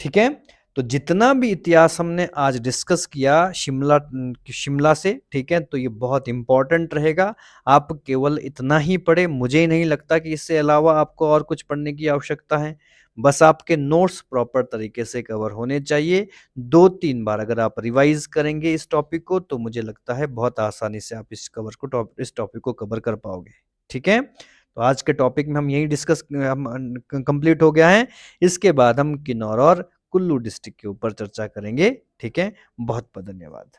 ठीक है, तो जितना भी इतिहास हमने आज डिस्कस किया शिमला से, ठीक है, तो ये बहुत इंपॉर्टेंट रहेगा। आप केवल इतना ही पढ़े, मुझे नहीं लगता कि इससे अलावा आपको और कुछ पढ़ने की आवश्यकता है। बस आपके नोट्स प्रॉपर तरीके से कवर होने चाहिए। 2-3 बार अगर आप रिवाइज करेंगे इस टॉपिक को, तो मुझे लगता है बहुत आसानी से आप इस टॉपिक को कवर कर पाओगे। ठीक है, तो आज के टॉपिक में हम यही डिस्कस कंप्लीट हो गया है। इसके बाद हम किन्नौर और कुल्लू डिस्ट्रिक्ट के ऊपर चर्चा करेंगे। ठीक है, बहुत बहुत धन्यवाद।